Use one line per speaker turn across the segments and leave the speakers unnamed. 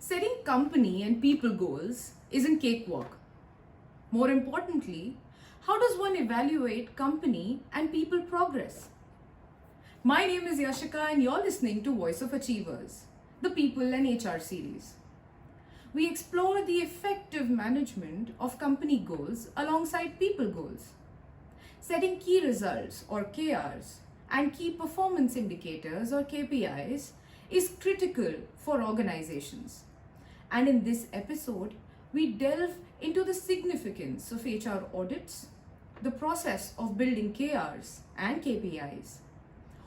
Setting company and people goals isn't cakewalk. More importantly, how does one evaluate company and people progress? My name is Yashika and you're listening to Voice of Achievers, the People and HR series. We explore the effective management of company goals alongside people goals. Setting key results or KRs and key performance indicators or KPIs is critical for organizations. And in this episode, we delve into the significance of HR audits, the process of building KRs and KPIs,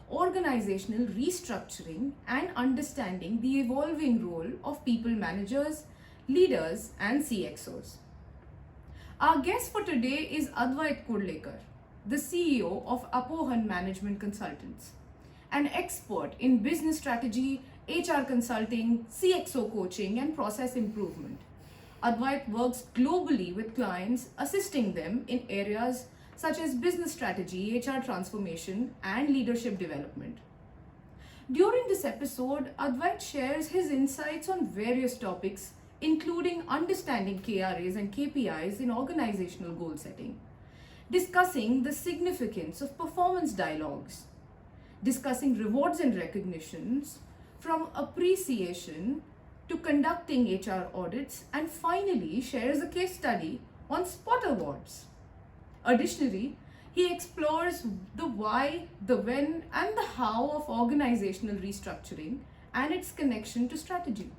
organizational restructuring, and understanding the evolving role of people managers, leaders, and CXOs. Our guest for today is Advait Kurlekar, the CEO of Upohan Management Consultants, an expert in business strategy, HR consulting, CXO coaching, and process improvement. Advait works globally with clients, assisting them in areas such as business strategy, HR transformation, and leadership development. During this episode, Advait shares his insights on various topics, including understanding KRAs and KPIs in organizational goal setting, discussing the significance of performance dialogues, discussing rewards and recognitions, from appreciation to conducting HR audits, and finally shares a case study on Spot Awards. Additionally, he explores the why, the when, and the how of organizational restructuring and its connection to strategy.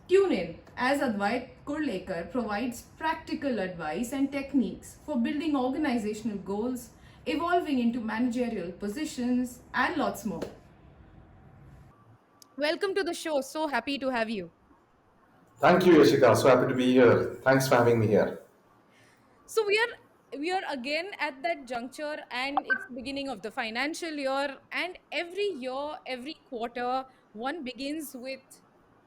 Tune in as Advait Kurlekar provides practical advice and techniques for building organizational goals, evolving into managerial positions, and lots more. Welcome to the show. So happy to have you.
Thank you, Yashika. So happy to be here. Thanks for having me here.
So we are again at that juncture, and it's beginning of the financial year, and every year, every quarter, one begins with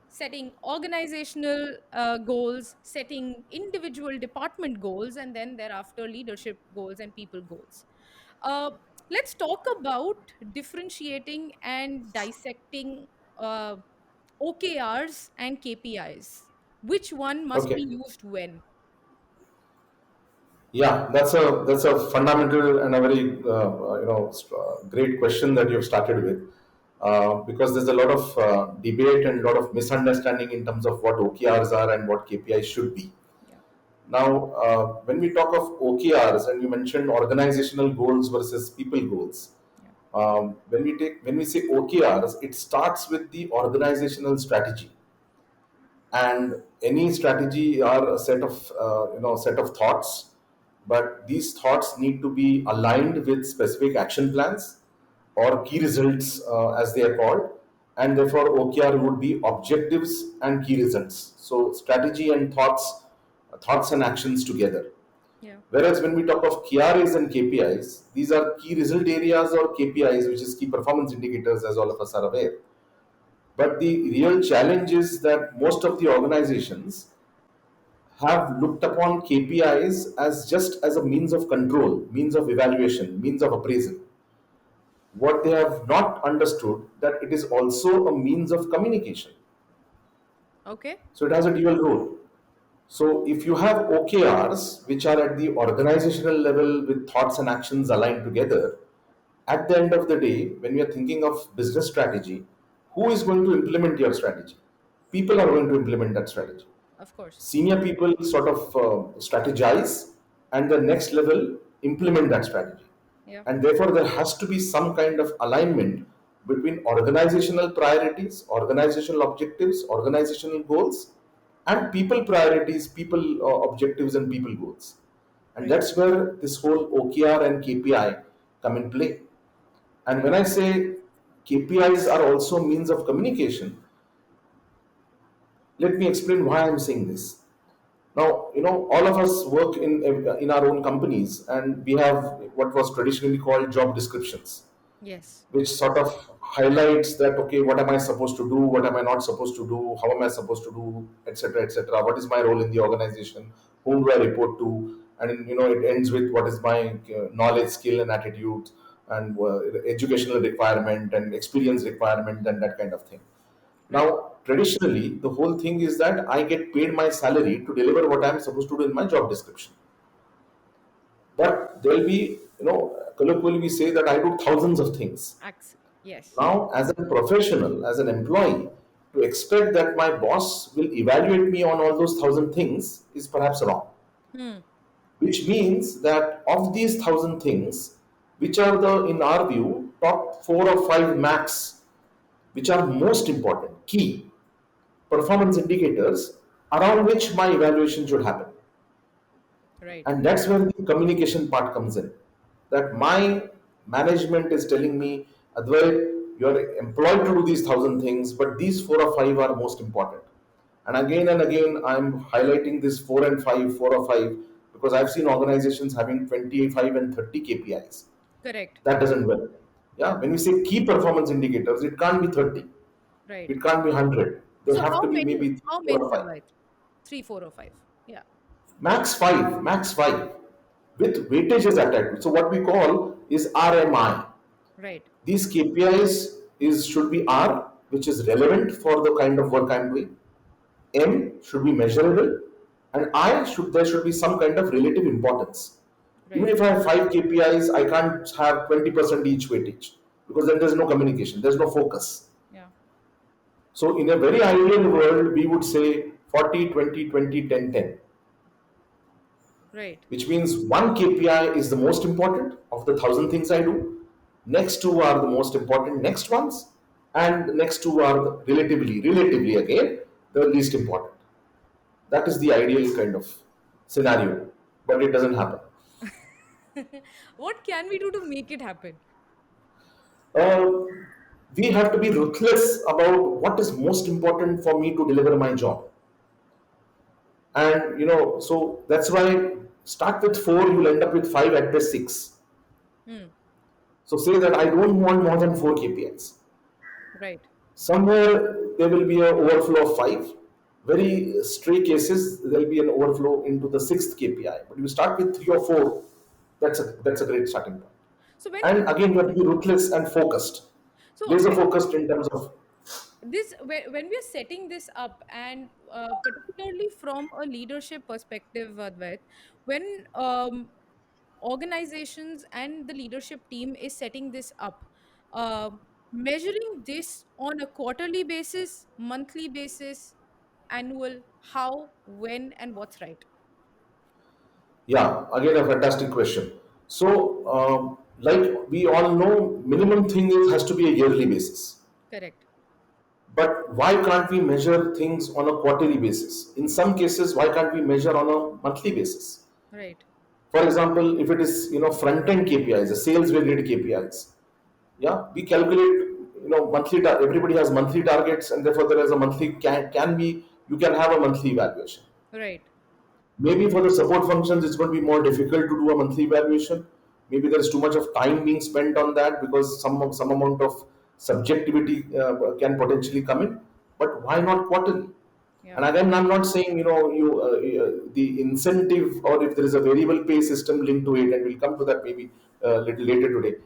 setting organizational goals, setting individual department goals, and then thereafter leadership goals and people goals. Uh, let's talk about differentiating and dissecting uh, OKRs and KPIs. Which one must be
Okay.
used when?
Yeah, that's a fundamental and a very great question that you've started with, because there's a lot of debate and a lot of misunderstanding in terms of what OKRs are and what KPIs should be.
Yeah.
Now, when we talk of OKRs and you mentioned organizational goals versus people goals,
Yeah.
when we say OKRs, it starts with the organizational strategy, and any strategy are a set of set of thoughts, but these thoughts need to be aligned with specific action plans or key results, as they are called, and therefore OKR would be objectives and key results. So strategy and thoughts and actions together.
Yeah.
Whereas when we talk of KRAs and KPIs, these are key result areas or KPIs, which is key performance indicators, as all of us are aware. But the real challenge is that most of the organizations have looked upon KPIs as just as a means of control, means of evaluation, means of appraisal. What they have not understood that it is also a means of communication.
Okay.
So it has a dual role. So if you have OKRs, which are at the organizational level with thoughts and actions aligned together, at the end of the day, when we are thinking of business strategy, who is going to implement your strategy? People are going to implement that strategy.
Of course.
Senior people sort of strategize, and the next level implement that strategy.
Yeah.
And therefore, there has to be some kind of alignment between organizational priorities, organizational objectives, organizational goals, and people priorities, people objectives, and people goals. And
Right.
that's where this whole OKR and KPI come in play. And
Right.
when I say KPIs are also means of communication, let me explain why I'm saying this. Now, all of us work in our own companies, and we have what was traditionally called job descriptions,
Yes.
which sort of highlights that, okay, what am I supposed to do, what am I not supposed to do, how am I supposed to do, etc., etc. What is my role in the organization, whom do I report to, and it ends with what is my knowledge, skill, and attitude, and educational requirement and experience requirement and that kind of thing.
Right.
Now, traditionally the whole thing is that I get paid my salary to deliver what I'm supposed to do in my job description. But there'll be, colloquially we say that I do thousands of things.
Yes.
Now, as a professional, as an employee, to expect that my boss will evaluate me on all those thousand things is perhaps wrong.
Hmm.
Which means that of these thousand things, which are the, in our view, top 4 or 5 max, which are most important, key performance indicators around which my evaluation should happen.
Right.
And that's where the communication part comes in. That my management is telling me, Advait, you are employed to do these thousand things, but these 4 or 5 are most important. And again, I'm highlighting this 4 and 5, 4 or 5, because I've seen organizations having 25 and 30 KPIs.
Correct.
That doesn't work. Yeah, when we say key performance indicators, it can't be 30,
Right.
it can't be 100. They
So
have
how
to be
many?
maybe
How
4
many,
or 5.
Advait? 3, 4, or 5. Yeah.
Max 5, max 5 with weightages attached. So what we call is RMI.
Right.
These KPIs should be R, which is relevant for the kind of work I'm doing. M should be measurable, and there should be some kind of relative importance. Even
Right.
if I have 5 KPIs, I can't have 20% each weightage, because then there's no communication, there's no focus.
Yeah.
So in a very ideal world, we would say 40, 20, 20, 10, 10.
Right.
Which means one KPI is the most important of the thousand things I do. Next two are the most important next ones, and the next two are relatively again, the least important. That is the ideal kind of scenario, but it doesn't happen.
What can we do to make it happen?
Uh, we have to be ruthless about what is most important for me to deliver my job. And so that's why start with 4, you'll end up with 5, at best 6.
Hmm.
So say that I don't want more than 4 KPIs.
Right.
Somewhere there will be an overflow of 5. Very stray cases, there will be an overflow into the sixth KPI. But you start with 3 or 4, that's a great starting point.
So when
And again, you have to be ruthless and focused,
so
laser focused in terms of.
this when we are setting this up, and particularly from a leadership perspective, Advait, when organizations and the leadership team is setting this up, uh, measuring this on a quarterly basis, monthly basis, annual, how, when, and what's right?
Yeah, again, a fantastic question. So, like we all know, minimum thing has to be a yearly basis.
Correct.
But why can't we measure things on a quarterly basis? In some cases, why can't we measure on a monthly basis?
Right.
For example, if it is front end KPIs, the sales related KPIs, yeah, we calculate monthly. Everybody has monthly targets, and therefore there is a monthly can be you can have a monthly evaluation.
Right.
Maybe for the support functions, it's going to be more difficult to do a monthly evaluation. Maybe there's too much of time being spent on that because some amount of subjectivity can potentially come in. But why not quarterly?
Yeah.
And again, I'm not saying the incentive or if there is a variable pay system linked to it, and we'll come to that maybe a little later today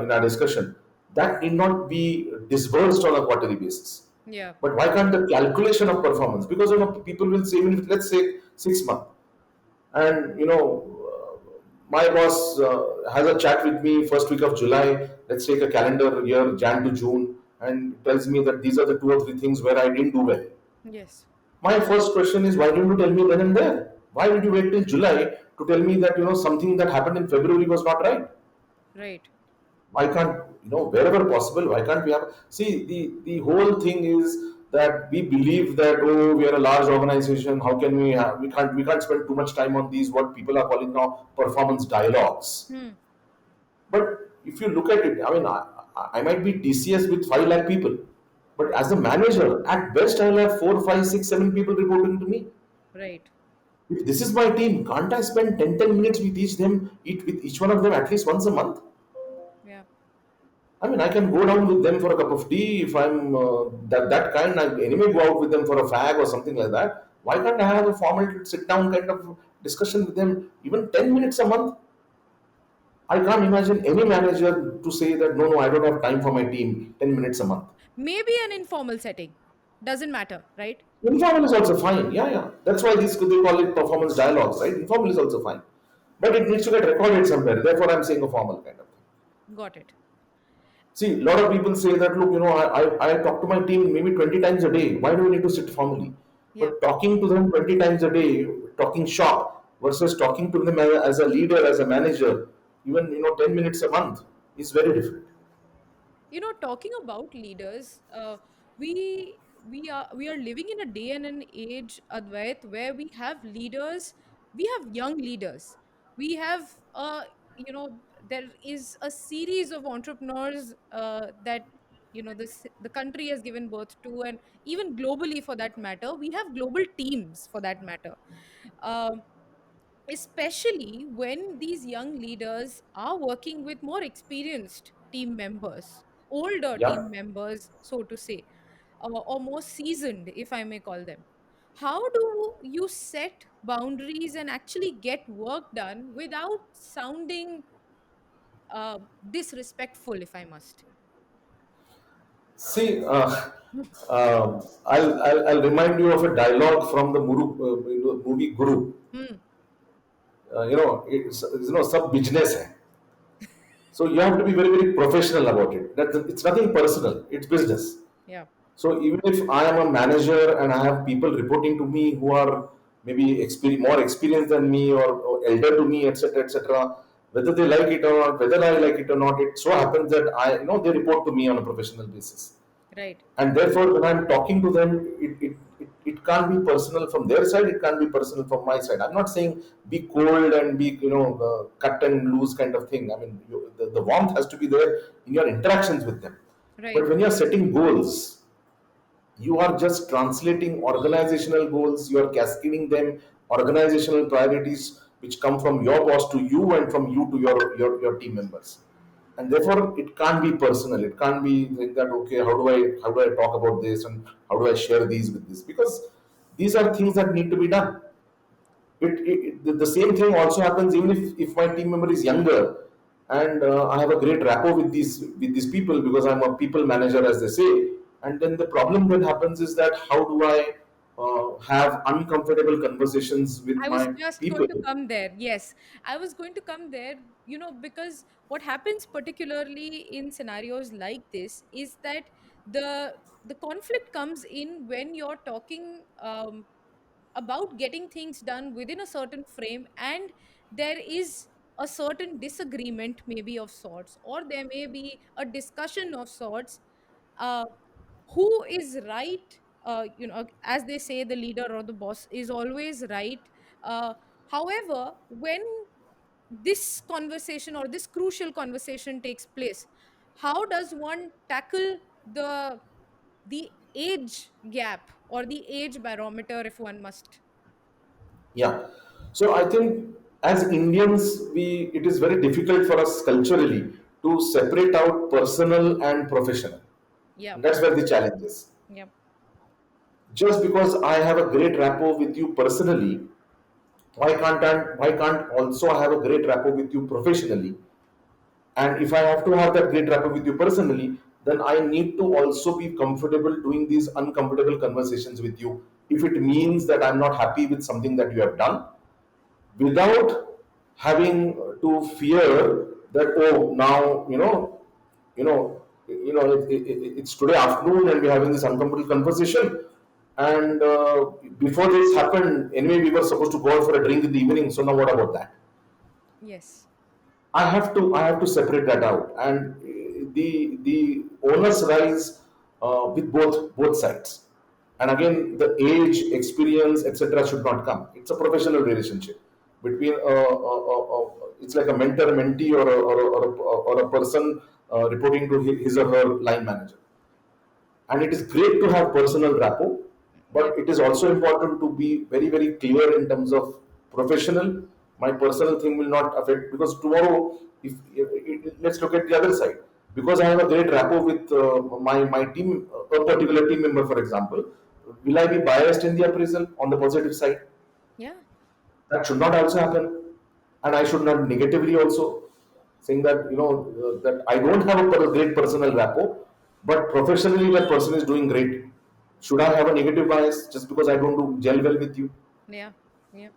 in our discussion. That need not be disbursed on a quarterly basis.
Yeah.
But why can't the calculation of performance? Because people will say, even if let's say 6 months, and my boss has a chat with me first week of July. Let's take a calendar year, Jan to June, and tells me that these are the 2 or 3 things where I didn't do well.
Yes.
My first question is, why didn't you tell me then and there? Why did you wait till July to tell me that something that happened in February was not right?
Right.
Why can't wherever possible? Why can't we have? See, the whole thing is that we believe that, oh, we are a large organization. How can we can't spend too much time on these what people are calling now performance dialogues.
Hmm.
But if you look at it, I mean, I might be TCS with 5 lakh people, but as a manager, at best I'll have 4, 5, 6, 7 people reporting to me.
Right.
If this is my team, can't I spend 10 minutes with each one of them at least once a month?
Yeah.
I mean, I can go down with them for a cup of tea if I'm that kind. I anyway go out with them for a fag or something like that. Why can't I have a formal sit down kind of discussion with them, even 10 minutes a month? I can't imagine any manager to say that no, no, I don't have time for my team. 10 minutes a month.
Maybe an informal setting. doesn't matter, right?
Informal is also fine. Yeah, yeah. That's why this they call it performance dialogues, right? Informal is also fine, but it needs to get recorded somewhere. Therefore, I'm saying a formal kind of thing.
Got it.
See, a lot of people say that, look, I talk to my team maybe 20 times a day. Why do we need to sit formally?
Yeah.
But talking to them 20 times a day, talking shop versus talking to them as a leader, as a manager, even 10 minutes a month is very different.
Talking about leaders, we are living in a day and an age, Advait, where we have leaders, we have young leaders, we have there is a series of entrepreneurs that the country has given birth to, and even globally for that matter, we have global teams for that matter. Um Especially when these young leaders are working with more experienced team members, older
Yeah.
team members, so to say, or more seasoned, if I may call them. How do you set boundaries and actually get work done without sounding disrespectful, if I must?
See, I'll remind you of a dialogue from the movie Guru.
Hmm.
Sub business hai. So you have to be very, very professional about it. It's nothing personal. It's business.
Yeah.
So even if I am a manager and I have people reporting to me who are maybe more experienced than me, or elder to me, etc., whether they like it or not, whether I like it or not, it so happens that they report to me on a professional basis.
Right.
And therefore, when I'm talking to them, it can't be personal from their side, it can't be personal from my side. I'm not saying be cold and be cut and loose kind of thing. I mean, the warmth has to be there in your interactions with them. But
Right.
when you're setting goals, you are just translating organizational goals, you are cascading them, organizational priorities which come from your boss to you and from you to your team members. And therefore it can't be personal, it can't be like that, okay, how do I talk about this and how do I share these with this, because these are things that need to be done. The same thing also happens even if my team member is younger, and I have a great rapport with these people because I'm a people manager, as they say. And then the problem that happens is that how do I have uncomfortable conversations with
I was
my
just
people?
going to come there. Yes, I was going to come there, because what happens particularly in scenarios like this is that the conflict comes in when you're talking about getting things done within a certain frame, and there is a certain disagreement, maybe of sorts, or there may be a discussion of sorts. uh, who is right? As they say, the leader or the boss is always right. However, when this conversation or this crucial conversation takes place, how does one tackle the age gap or the age barometer, if one must?
Yeah. So I think as Indians, it is very difficult for us culturally to separate out personal and professional.
Yeah.
And that's where the challenge is.
Yeah.
Just because I have a great rapport with you personally, why can't also I have a great rapport with you professionally? And if I have to have that great rapport with you personally, then I need to also be comfortable doing these uncomfortable conversations with you. If it means that I'm not happy with something that you have done, without having to fear that, oh, now it's today afternoon and we're having this uncomfortable conversation, and before this happened anyway we were supposed to go out for a drink in the evening, so now what about that?
Yes.
I have to separate that out, and the onus rise with both sides. And again, the age, experience, etc. should not come. It's a professional relationship between it's like a mentor mentee, or a person reporting to his or her line manager. And it is great to have personal rapport,
Yep.
but it is also important to be very, very clear in terms of professional. My personal thing will not affect, because tomorrow, let's look at the other side. Because I have a great rapport with my team, a particular team member, for example, will I be biased in the appraisal on the positive side?
Yeah.
That should not also happen. And I should not negatively also saying that that I don't have a great personal rapport, but professionally that person is doing great. Should I have a negative bias just because I don't do gel well with you?
Yeah. Yeah.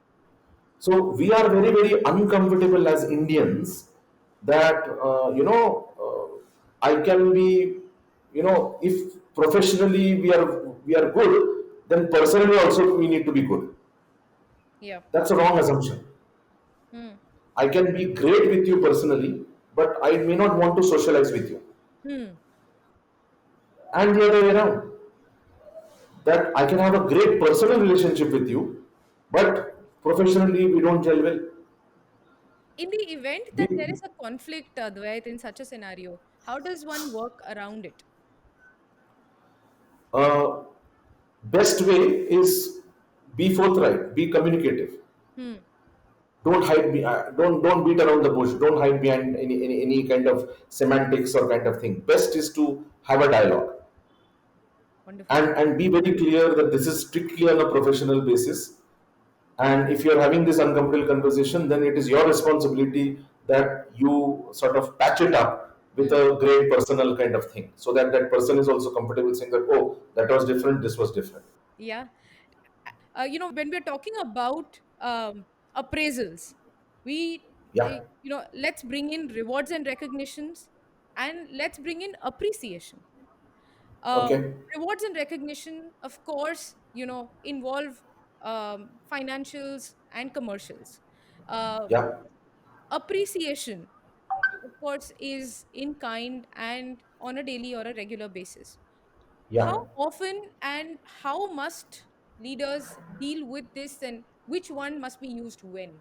So we are very, very uncomfortable as Indians that, I can be, if professionally we are good, then personally also we need to be good.
Yeah.
That's a wrong assumption.
Hmm.
I can be great with you personally, but I may not want to socialize with you.
Hmm.
And the other way around, that I can have a great personal relationship with you, but professionally we don't gel well.
In the event that there
We,
is a conflict, Advait, in such a scenario, how does one work around it?
uh, best way is be forthright, be communicative.
Hmm.
Don't hide me. Don't beat around the bush. Don't hide behind any kind of semantics or kind of thing. Best is to have a dialogue
Wonderful.
and be very clear that this is strictly on a professional basis. And if you're having this uncomfortable conversation, then it is your responsibility that you sort of patch it up with
Hmm.
a great personal kind of thing, so that that person is also comfortable saying that, oh, that was different, this was different.
Yeah. When we're talking about appraisals,
Yeah.
let's bring in rewards and recognitions, and let's bring in appreciation. Uh,
Okay.
Rewards and recognition, of course, involve financials and commercials. Uh,
Yeah.
Appreciation, of course, is in kind and on a daily or a regular basis. How
Yeah.
often and how must leaders deal with this, and which one must be used when?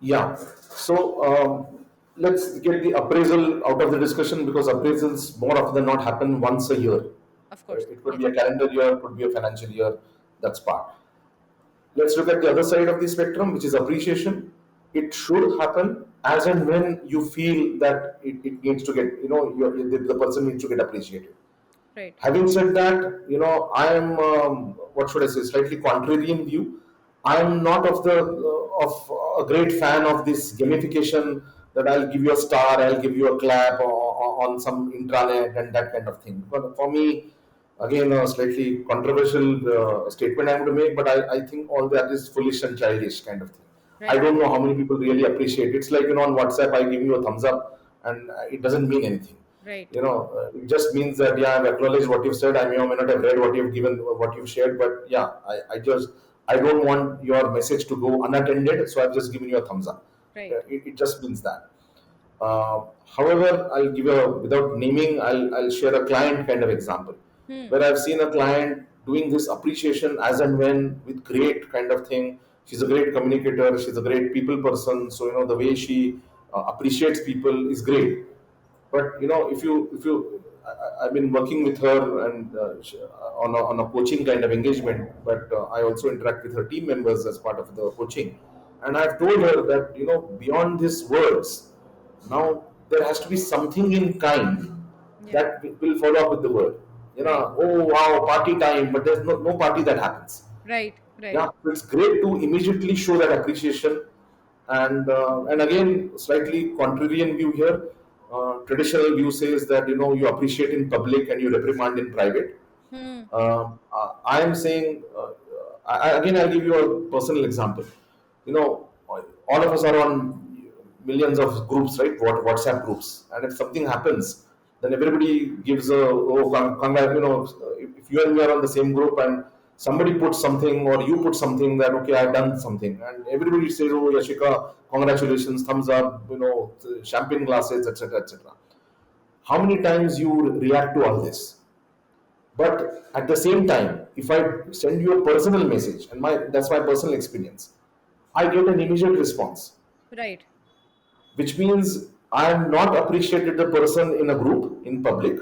Yeah. So let's get the appraisal out of the discussion, because appraisals more often than not happen once a year.
Of course,
It could
yes.
be a calendar year, could be a financial year. That's part. Let's look at the other side of the spectrum, which is appreciation. It should happen as and when you feel that it needs to get, the person needs to get appreciated.
Right.
Having said that, I am, what should I say, slightly contrarian view. I am not of a great fan of this gamification, that I'll give you a star, I'll give you a clap on some intranet and that kind of thing. But for me, again, a slightly controversial statement I'm going to make, but I think all that is foolish and childish kind of thing. I
Right.
don't know how many people really appreciate it. It's like, on WhatsApp, I give you a thumbs up and it doesn't mean anything.
Right.
It just means that, yeah, I've acknowledged what you've said. I may or may not have read what you've given, what you've shared, but yeah, I don't want your message to go unattended, so I've just given you a thumbs up.
Right.
It just means that. However, I'll give a, without naming, I'll share a client kind of example
Hmm.
where I've seen a client doing this appreciation as and when with great kind of thing. She's a great communicator. She's a great people person. So, the way she appreciates people is great. But, I've been working with her and on a coaching kind of engagement, but I also interact with her team members as part of the coaching. And I've told her that, beyond these words, now there has to be something in kind
Yeah.
that will follow up with the word.
Right.
Oh wow, party time, but there's no party that happens.
Right. Right.
Yeah, so it's great to immediately show that appreciation. And again, slightly contrarian view here. Traditional view says that, you appreciate in public and you reprimand in private.
Hmm.
I am saying, again, I'll give you a personal example. All of us are on millions of groups, right? WhatsApp groups, and if something happens, then everybody gives a, oh, congrats. If you and me are on the same group and somebody puts something or you put something that, okay, I've done something, and everybody says, oh, Yashika, congratulations, thumbs up, champagne glasses, etc., etc. How many times you react to all this? But at the same time, if I send you a personal message, and that's my personal experience, I get an immediate response,
Right.
which means I am not appreciated the person in a group in public,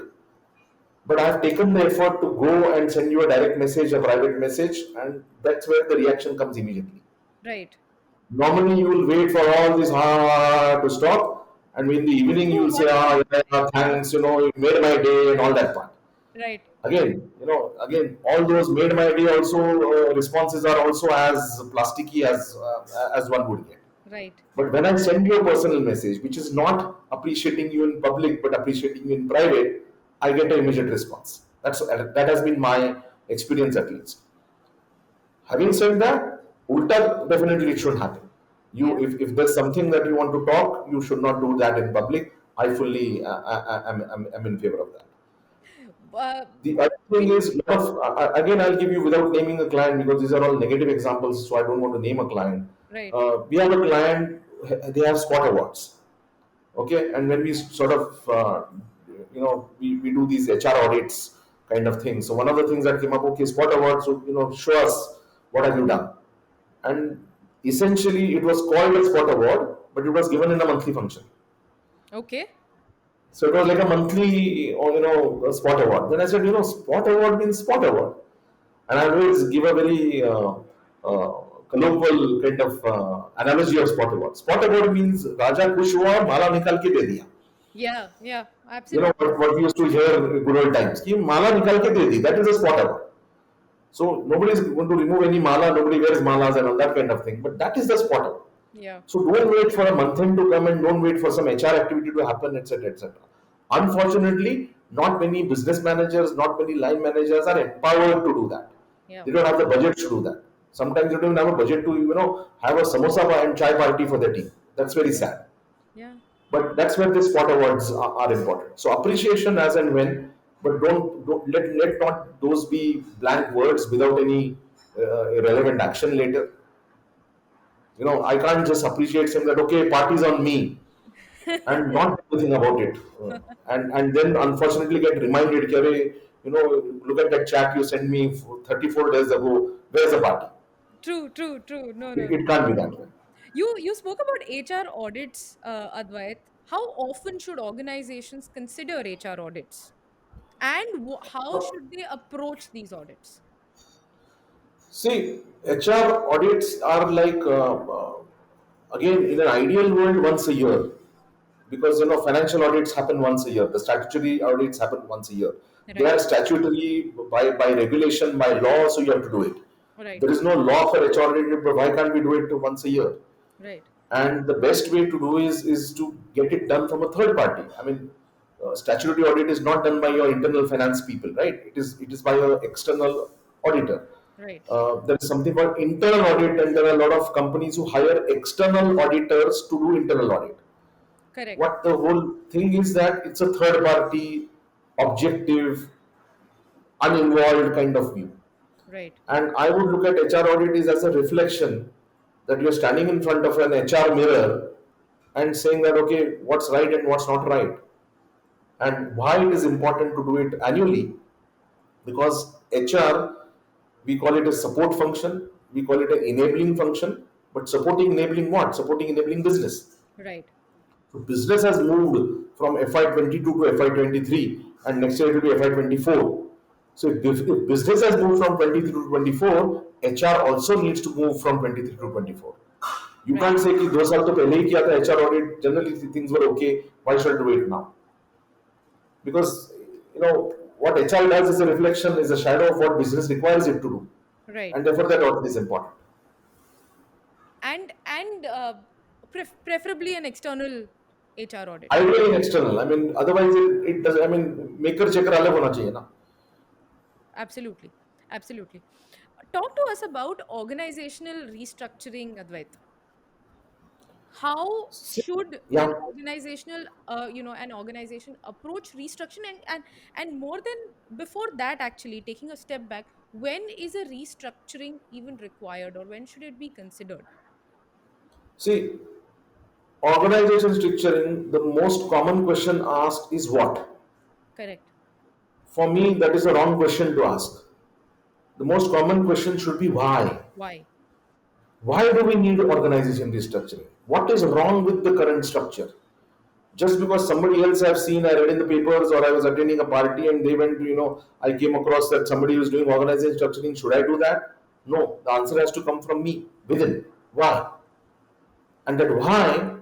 but I have taken the effort to go and send you a direct message, a private message, and that's where the reaction comes immediately.
Right.
Normally, you will wait for all this to stop, and in the evening, you
So
will say,
what?
yeah, thanks, you made my day, and all that part.
Right.
Again, all those made my day also responses are also as plasticky as one would get.
Right.
But when I send you a personal message, which is not appreciating you in public but appreciating you in private, I get an immediate response. That has been my experience at least. Having said that, ulta definitely it should happen.
Yeah.
If there's something that you want to talk, you should not do that in public. I fully am in favor of that.
Uh,
The other thing
we,
is, again, I'll give you without naming a client because these are all negative examples, so I don't want to name a client.
right.
We have a client, they have spot awards, okay, and when we sort of, we do these HR audits kind of things. So one of the things that came up, okay, spot awards, so show us what have you done, and essentially it was called a spot award, but it was given in a monthly function.
Okay.
So it was like a monthly, or a spot award. Then I said, spot award means spot award, and I always give a very uh, colloquial kind of analogy of spot award. Spot award means Raja खुश हुआ माला निकाल के दे दिया.
Yeah. Yeah.
You know
Absolutely.
what we used to hear good old times. कि माला निकाल के दे दी. That is a spot award. So nobody is going to remove any mala. Nobody wears malas and all that kind of thing. But that is the spot award.
Yeah.
So don't wait for a month end to come and don't wait for some HR activity to happen, etc., etc. Unfortunately, not many business managers, not many line managers are empowered to do that.
Yeah.
They don't have the budget to do that. Sometimes they don't even have a budget to, have a samosa and chai party for their team. That's very sad.
Yeah.
But that's where the spot awards are important. So appreciation as and when, but don't let not those be blank words without any relevant action later. I can't just appreciate saying that, okay, party's on me and not do anything about it. And then unfortunately get reminded, कि अरे, look at that chat you sent me 34 days ago, where's the party?
True. True. True. No.
It,
No.
it can't be that way.
You spoke about HR audits, Advait. How often should organizations consider HR audits, and how should they approach these audits?
See, HR audits are like, again, in an ideal world, once a year, because financial audits happen once a year, the statutory audits happen once a year. They
Right.
are statutory by regulation, by law, so you have to do it.
Right.
There is no law for HR audit, but why can't we do it once a year?
Right.
And the best way to do is to get it done from a third party. I mean, statutory audit is not done by your internal finance people, right? It is by your external auditor.
Right.
There is something called internal audit, and there are a lot of companies who hire external auditors to do internal audit.
Correct.
What the whole thing is that it's a third party, objective, uninvolved kind of view.
Right.
And I would look at HR audit is as a reflection that you're standing in front of an HR mirror and saying that, okay, what's right and what's not right. And why it is important to do it annually, because HR, we call it a support function, we call it an enabling function, but supporting enabling what? Supporting enabling business.
Right.
So business has moved from FY22 to FY23, and next year it will be FY24. So if business has moved from 23 to 24, HR also needs to move from 23 to 24. You
Right.
can't say कि 2 साल तो पहले ही किया था HR audit, generally things were okay, why should I do it now? Because what HR does is a reflection, is a shadow of what business requires it to do,
Right.
and therefore that audit is important.
And preferably an external HR audit.
Ideally external. I mean, otherwise it does. I mean, maker checker अलग होना चाहिए ना.
Absolutely. Absolutely. Talk to us about organizational restructuring, Advait. How should
Yeah.
an organization approach restructuring, and more than before that, actually taking a step back, when is a restructuring even required, or when should it be considered?
See, organization structuring, the most common question asked is what?
Correct.
For me, that is a wrong question to ask. The most common question should be why?
Why?
Why do we need organization restructuring? What is wrong with the current structure? Just because somebody else I've seen, I read in the papers, or I was attending a party and they went to, I came across that somebody was doing organization structuring, should I do that? No, the answer has to come from me, within. Why? And that why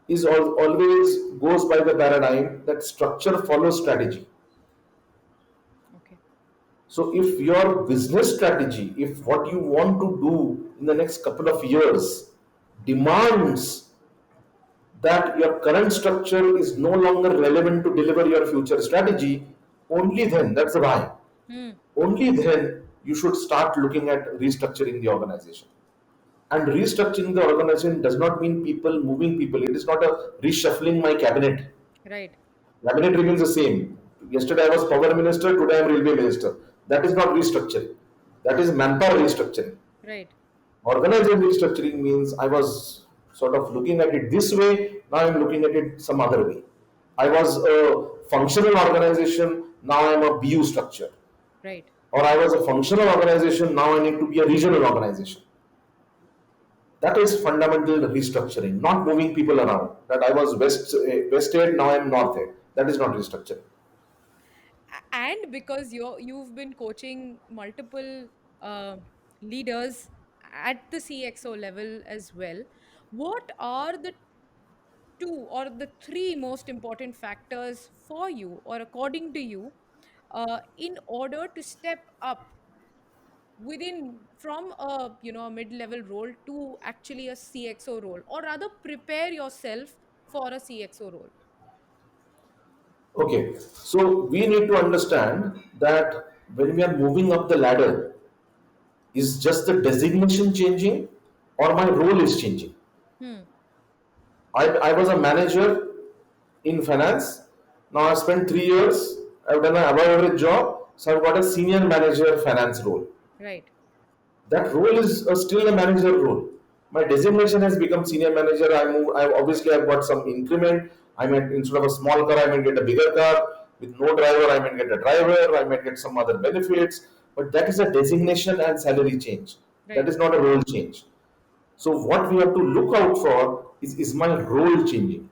is always goes by the paradigm that structure follows strategy.
Okay.
So if your business strategy, if what you want to do in the next couple of years demands that your current structure is no longer relevant to deliver your future strategy, only then, that's the why.
Hmm.
Only then you should start looking at restructuring the organization. And restructuring the organization does not mean people moving people. It is not a reshuffling my cabinet.
Right.
Cabinet remains the same. Yesterday I was power minister, today I am railway minister. That is not restructuring. That is manpower restructuring.
Right.
Organization restructuring means I was sort of looking at it this way, now I'm looking at it some other way. I was a functional organization, now I'm a BU structure.
Right.
Or I was a functional organization, now I need to be a regional organization. That is fundamental restructuring, not moving people around. That I was west head, now I'm north head. That is not restructuring.
And because you've been coaching multiple uh, leaders at the CXO level as well, what are the two or the three most important factors for you or according to you in order to step up within from a a mid-level role to actually a CXO role, or rather prepare yourself for a CXO role?
Okay, so we need to understand that when we are moving up the ladder, is just the designation changing or my role is changing?
Hmm.
I was a manager in finance. Now I've spent 3 years, I've done an above average job, so I've got a senior manager finance role.
Right.
That role is still a manager role. My designation has become senior manager. I move. I obviously I've got some increment. I might, instead of a small car, I might get a bigger car with no driver. I might get a driver. I might get some other benefits. But that is a designation and salary change. That
Right.
is not a role change. So what we have to look out for is my role changing.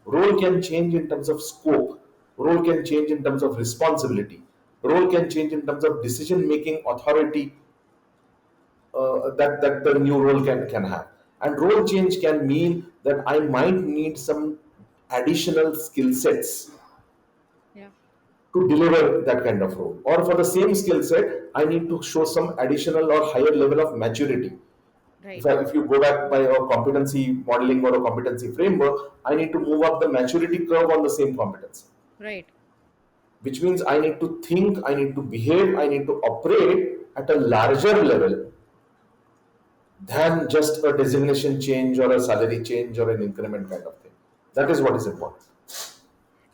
Role can change in terms of scope. Role can change in terms of responsibility. Role can change in terms of decision making authority that the new role can have. And role change can mean that I might need some additional skill sets
Yeah.
to deliver that kind of role. Or for the same skill set, I need to show some additional or higher level of maturity.
Right.
If you go back by a competency modeling or a competency framework, I need to move up the maturity curve on the same competency,
Right.
which means I need to think, I need to behave, I need to operate at a larger level than just a designation change or a salary change or an increment kind of thing. That is what is important.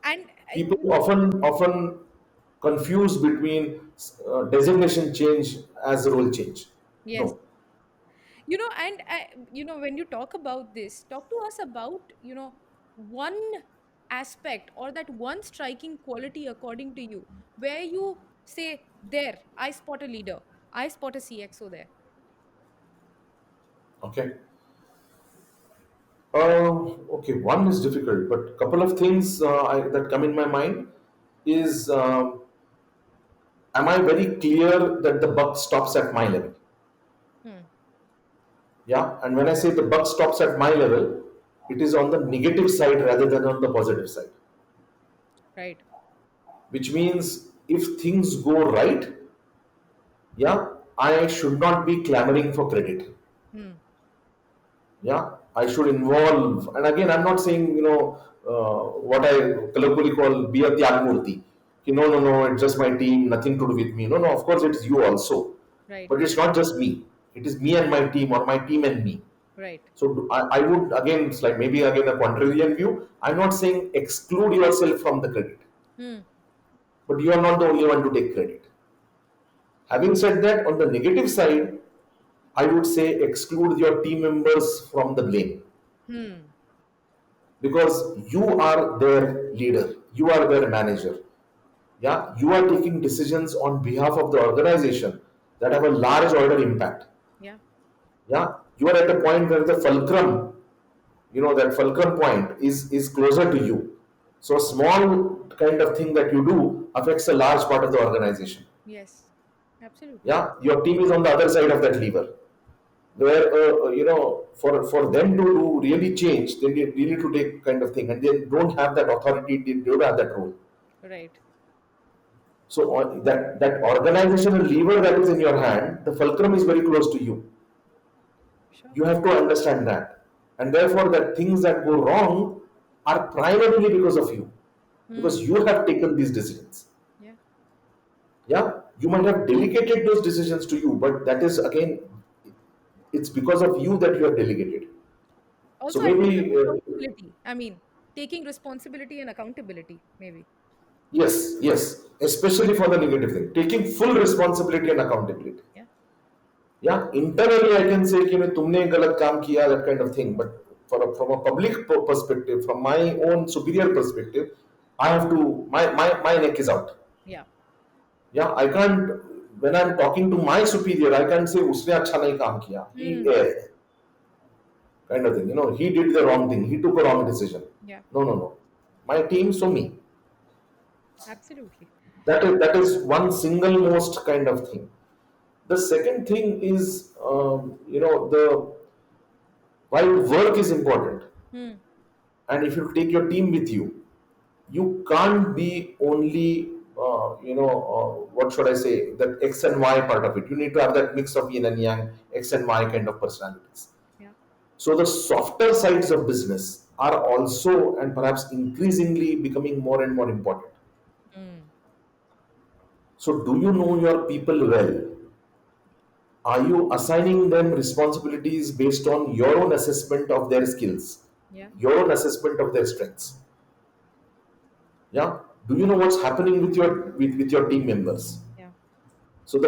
And
People often confuse between designation change as role change.
yes,
No.
and when you talk about this, talk to us about one aspect or that one striking quality according to you, where you say, there, I spot a leader, I spot a CXO there.
Okay. Okay. One is difficult, but couple of things that come in my mind is am I very clear that the buck stops at my level?
Hmm.
Yeah. And when I say the buck stops at my level, it is on the negative side rather than on the positive side.
Right.
Which means if things go right, yeah, I should not be clamoring for credit.
Hmm.
Yeah, I should involve. And again, I'm not saying, what I colloquially call be a Tyagmurti. No, no, no, it's just my team, nothing to do with me. No, no, of course it's you also.
Right.
But it's not just me. It is me and my team or my team and me.
Right.
So I would, again, it's like maybe again a contrarian view. I'm not saying exclude yourself from the credit,
Hmm.
but you are not the only one to take credit. Having said that, on the negative side, I would say exclude your team members from the blame
Hmm.
because you are their leader, you are their manager. Yeah, you are taking decisions on behalf of the organization that have a large order impact.
Yeah.
Yeah, you are at a point where the fulcrum, that fulcrum point is closer to you. So a small kind of thing that you do affects a large part of the organization.
Yes, absolutely.
Yeah, your team is on the other side of that lever where for them to do really change they need to take kind of thing and they don't have that authority, they don't have that role.
Right.
So that organizational lever that is in your hand, the fulcrum is very close to you.
Sure.
You have to understand that, and therefore that things that go wrong are primarily because of you, because
Hmm.
you have taken these decisions.
Yeah.
Yeah, you might have delegated those decisions to you, but that is again, it's because of you that you have delegated. So
Also, I think
maybe
accountability. I mean, taking responsibility and accountability, maybe.
yes, yes, especially for the negative thing, taking full responsibility and accountability.
Yeah.
Yeah, internally I can say कि तुमने गलत काम किया, that kind of thing, but from a public perspective, from my own superior perspective, I have to, my neck is out.
Yeah.
Yeah, I can't, when I'm talking to my superior, I can't say उसने अच्छा नहीं काम किया, he
Hmm.
kind of thing, he did the wrong thing, he took a wrong decision.
Yeah.
No, no, no, my team, so me.
Absolutely.
That is one single most kind of thing. The second thing is, the while work is important,
Hmm.
and if you take your team with you, you can't be only, what should I say, that X and Y part of it. You need to have that mix of yin and yang, X and Y kind of personalities.
Yeah.
So the softer sides of business are also and perhaps increasingly becoming more and more important.
Hmm.
So do you know your people well? Are you assigning them responsibilities based on your own assessment of their skills,
Yeah.
your own assessment of their strengths? Yeah. Do you know what's happening with your team members?
Yeah.
So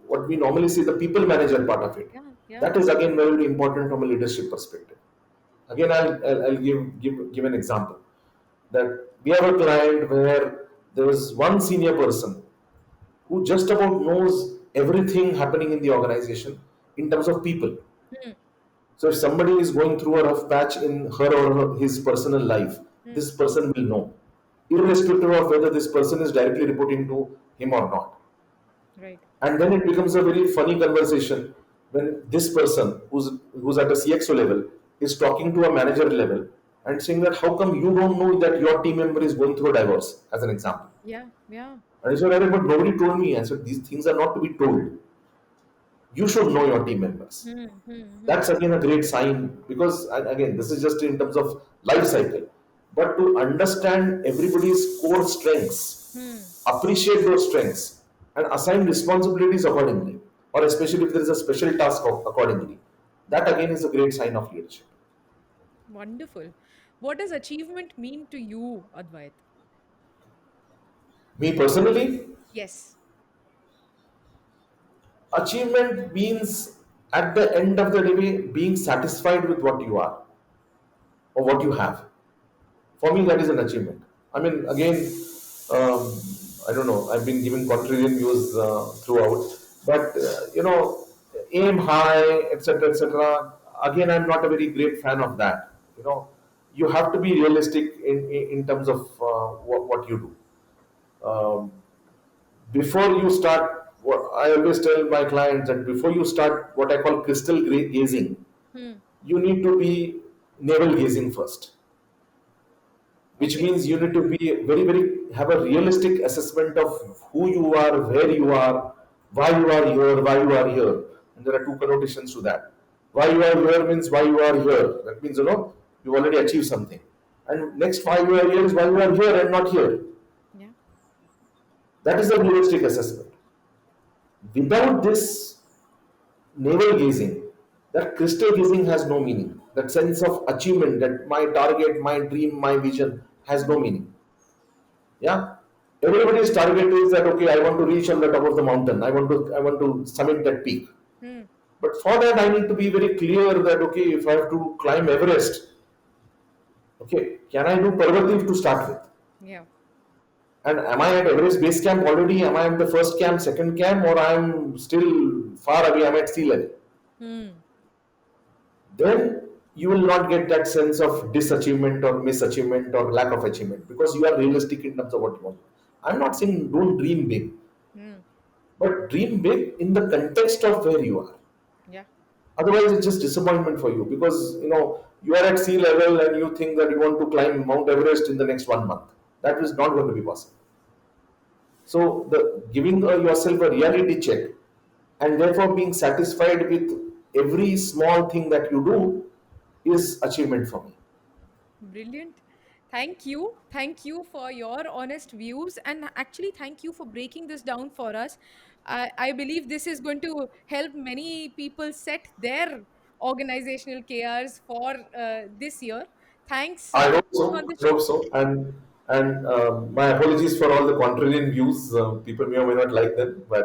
what we normally see, the people manager part of it,
Yeah. Yeah.
that is again very important from a leadership perspective. Again, I'll give an example that we have a client where there is one senior person who just about knows everything happening in the organization in terms of people.
Hmm.
So if somebody is going through a rough patch in his personal life,
Hmm.
this person will know, irrespective of whether this person is directly reporting to him or not.
Right.
And then it becomes a very funny conversation when this person who's at a CXO level is talking to a manager level and saying that how come you don't know that your team member is going through a divorce, as an example.
Yeah. Yeah.
And he said, "Arey, but nobody told me." I said, these things are not to be told. You should know your team members.
Hmm. Hmm. Hmm.
That's again a great sign, because and again, this is just in terms of life cycle, but to understand everybody's core strengths,
Hmm.
appreciate those strengths, and assign responsibilities accordingly, or especially if there is a special task accordingly, that again is a great sign of leadership.
Wonderful. What does achievement mean to you, Advait?
Me personally,
Yes.
achievement means at the end of the day being satisfied with what you are or what you have. For me, that is an achievement. I mean, again, um, I don't know, I've been giving contrarian views throughout, but aim high, etc., etc. Again, I'm not a very great fan of that. You have to be realistic in terms of what you do. um, Before you start, I always tell my clients that before you start what I call crystal gazing,
Hmm.
you need to be navel gazing first, which
Okay.
means you need to be very, very, have a realistic assessment of who you are, where you are, why you are here, why you are here. And there are two connotations to that. Why you are here means why you are here. That means, you've already achieved something. And next, why you are here is why you are here and not here.
Yeah.
That is a realistic assessment. Without this navel gazing, that crystal gazing has no meaning. That sense of achievement, that my target, my dream, my vision has no meaning. Yeah, everybody's target is that okay, I want to reach on the top of the mountain. I want to summit that peak.
Hmm.
But for that, I need to be very clear that okay, if I have to climb Everest, okay, can I do Parvati to start with?
Yeah.
And am I at Everest base camp already? Am I at the first camp, second camp, or I'm still far away? I'm at sea level.
Hmm.
Then you will not get that sense of disachievement or misachievement or lack of achievement, because you are realistic in terms of what you want. I'm not saying don't dream big,
Hmm.
but dream big in the context of where you are.
Yeah.
Otherwise, it's just disappointment for you, because you are at sea level and you think that you want to climb Mount Everest in the next 1 month. That is not going to be possible. So, the giving yourself a reality check and therefore being satisfied with every small thing that you do is achievement for me.
Brilliant. Thank you. Thank you for your honest views. And actually, thank you for breaking this down for us. I believe this is going to help many people set their organizational KRs for this year. Thanks
I
for
hope
being on
so.
the
I hope
show.
so. And my apologies for all the contrarian views. People may or may not like them,
No,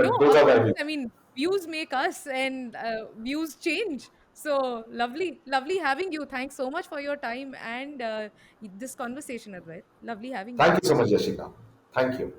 but those
of
are my
course.
views.
I mean, views make us and views change. So lovely, lovely having you. Thanks so much for your time and this conversation, Advait. Lovely having you.
Thank you so much, Yashika. Thank you.